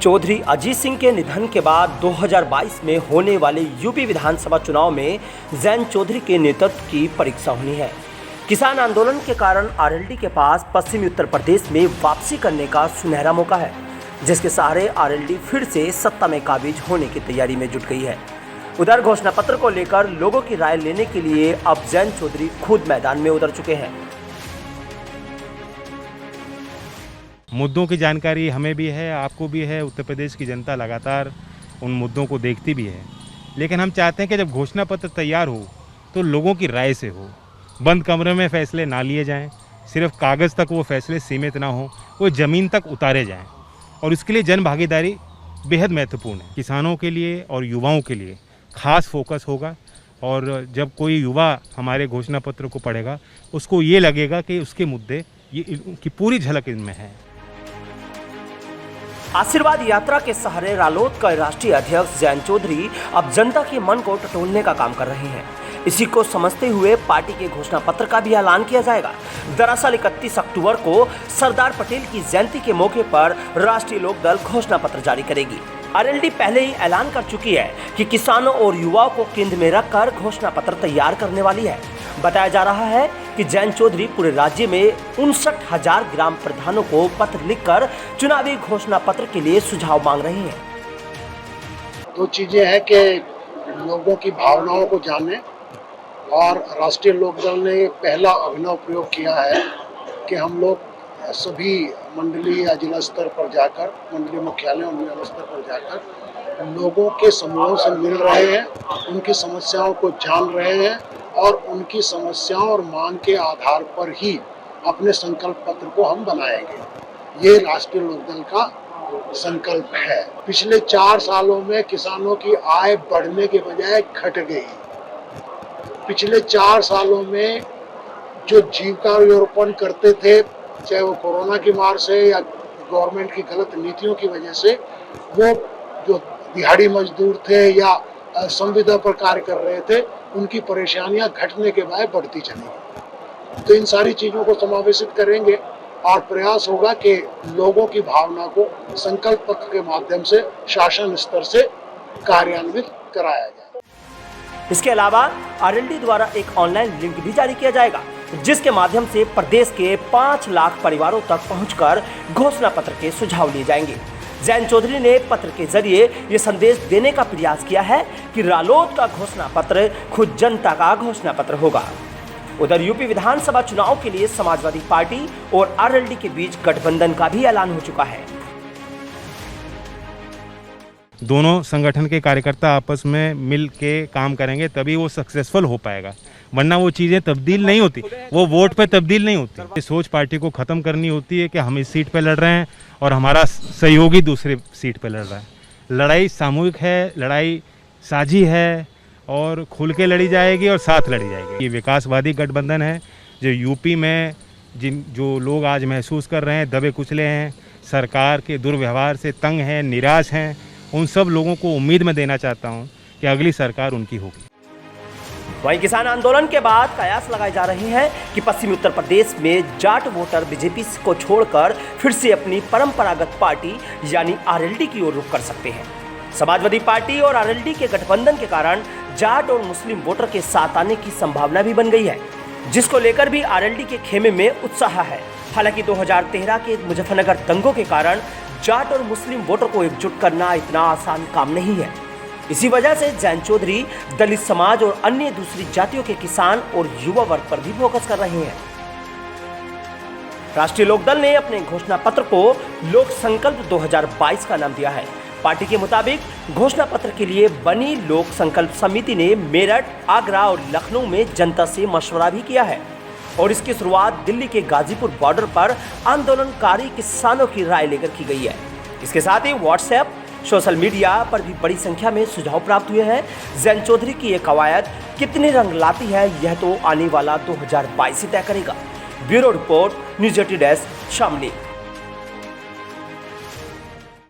चौधरी अजीत सिंह के निधन के बाद 2022 में होने वाले यूपी विधानसभा चुनाव में जैन चौधरी के नेतृत्व की परीक्षा होनी है। किसान आंदोलन के कारण आरएलडी के पास पश्चिमी उत्तर प्रदेश में वापसी करने का सुनहरा मौका है, जिसके सहारे आरएलडी फिर से सत्ता में काबिज होने की तैयारी में जुट गई है। उधर घोषणा पत्र को लेकर लोगों की राय लेने के लिए अब जैन चौधरी खुद मैदान में उतर चुके हैं। मुद्दों की जानकारी हमें भी है, आपको भी है। उत्तर प्रदेश की जनता लगातार उन मुद्दों को देखती भी है, लेकिन हम चाहते हैं कि जब घोषणा पत्र तैयार हो तो लोगों की राय से हो। बंद कमरे में फैसले ना लिए जाएं, सिर्फ कागज़ तक वो फैसले सीमित ना हो, वो ज़मीन तक उतारे जाएं। और इसके लिए जन भागीदारी बेहद महत्वपूर्ण है। किसानों के लिए और युवाओं के लिए खास फोकस होगा, और जब कोई युवा हमारे घोषणा पत्र को पढ़ेगा उसको ये लगेगा कि उसके मुद्दे ये की पूरी झलक इनमें है। आशीर्वाद यात्रा के सहारे रालोद का राष्ट्रीय अध्यक्ष जैन चौधरी अब जनता के मन को टटोलने का काम कर रहे हैं। इसी को समझते हुए पार्टी के घोषणा पत्र का भी ऐलान किया जाएगा। दरअसल 31 अक्टूबर को सरदार पटेल की जयंती के मौके पर राष्ट्रीय लोकदल घोषणा पत्र जारी करेगी। आरएलडी पहले ही ऐलान कर चुकी है कि किसानों और युवाओं को केंद्र में रखकर घोषणा पत्र तैयार करने वाली है। बताया जा रहा है कि जैन चौधरी पूरे राज्य में 59,000 ग्राम प्रधानों को पत्र लिखकर चुनावी घोषणा पत्र के लिए सुझाव मांग रहे हैं। दो चीजें हैं कि लोगों की भावनाओं को जाने, और राष्ट्रीय लोकदल ने पहला अभिनव प्रयोग किया है कि हम लोग सभी मंडलीय या जिला स्तर पर जाकर, मंडलीय मुख्यालय और जिला स्तर पर जाकर लोगों के समूहों से मिल रहे हैं, उनकी समस्याओं को जान रहे हैं, और उनकी समस्याओं और मांग के आधार पर ही अपने संकल्प पत्र को हम बनाएंगे। ये राष्ट्रीय लोकदल का संकल्प है। पिछले 4 सालों में किसानों की आय बढ़ने के बजाय घट गई। पिछले 4 सालों में जो जीविकारोपण करते थे, चाहे वो कोरोना की मार से या गवर्नमेंट की गलत नीतियों की वजह से, वो जो दिहाड़ी मजदूर थे या संविदा पर कार्य कर रहे थे, उनकी परेशानियां घटने के बाद बढ़ती चली। तो इन सारी चीजों को समावेशित करेंगे और प्रयास होगा कि लोगों की भावना को संकल्प पत्र के माध्यम से शासन स्तर से कार्यान्वित कराया जाए। इसके अलावा आरएलडी द्वारा एक ऑनलाइन लिंक भी जारी किया जाएगा, जिसके माध्यम से प्रदेश के 5 लाख परिवारों तक पहुंचकर घोषणा पत्र के सुझाव लिए जाएंगे। जैन चौधरी ने पत्र के जरिए ये संदेश देने का प्रयास किया है कि रालोद का घोषणा पत्र खुद जनता का घोषणा पत्र होगा। उधर यूपी विधानसभा चुनाव के लिए समाजवादी पार्टी और आरएलडी के बीच गठबंधन का भी ऐलान हो चुका है। दोनों संगठन के कार्यकर्ता आपस में मिल के काम करेंगे, तभी वो सक्सेसफुल हो पाएगा, वरना वो चीज़ें तब्दील नहीं होती, वो वोट पे तब्दील नहीं होती। ये सोच पार्टी को ख़त्म करनी होती है कि हम इस सीट पे लड़ रहे हैं और हमारा सहयोगी दूसरे सीट पे लड़ रहा है। लड़ाई सामूहिक है, लड़ाई साझी है, और खुल के लड़ी जाएगी और साथ लड़ी जाएगी। ये विकासवादी गठबंधन है जो यूपी में जो लोग आज महसूस कर रहे हैं, दबे कुचले हैं, सरकार के दुर्व्यवहार से तंग हैं, निराश हैं, उन सब लोगों को उम्मीद में देना चाहता हूं कि अगली सरकार उनकी होगी। वहीं किसान आंदोलन के बाद कयास लगाए जा रहे हैं कि पश्चिमी उत्तर प्रदेश में जाट वोटर बीजेपी को छोड़कर फिर से अपनी परंपरागत पार्टी यानी आरएलडी की ओर रुख कर सकते हैं। समाजवादी पार्टी और आरएलडी के गठबंधन के कारण जाट और मुस्लिम वोटर के साथ आने की संभावना भी बन गई है, जिसको लेकर भी आरएलडी के खेमे में उत्साह है। हालांकि 2013 के मुजफ्फरनगर दंगों के कारण जाट और मुस्लिम वोटर को एकजुट करना इतना आसान काम नहीं है। इसी वजह से जैन चौधरी दलित समाज और अन्य दूसरी जातियों के किसान और युवा वर्ग पर भी फोकस कर रहे हैं। राष्ट्रीय लोकदल ने अपने घोषणा पत्र को लोक संकल्प 2022 का नाम दिया है। पार्टी के मुताबिक घोषणा पत्र के लिए बनी लोक संकल्प समिति ने मेरठ, आगरा और लखनऊ में जनता से मशवरा भी किया है, और इसकी शुरुआत दिल्ली के गाजीपुर बॉर्डर पर आंदोलनकारी किसानों की राय लेकर की गई है। इसके साथ ही व्हाट्सएप, सोशल मीडिया पर भी बड़ी संख्या में सुझाव प्राप्त हुए हैं। जैन चौधरी की ये कवायद कितने रंग लाती है, यह तो आने वाला 2022 ही तय करेगा। Bureau report, news 18 Shamli.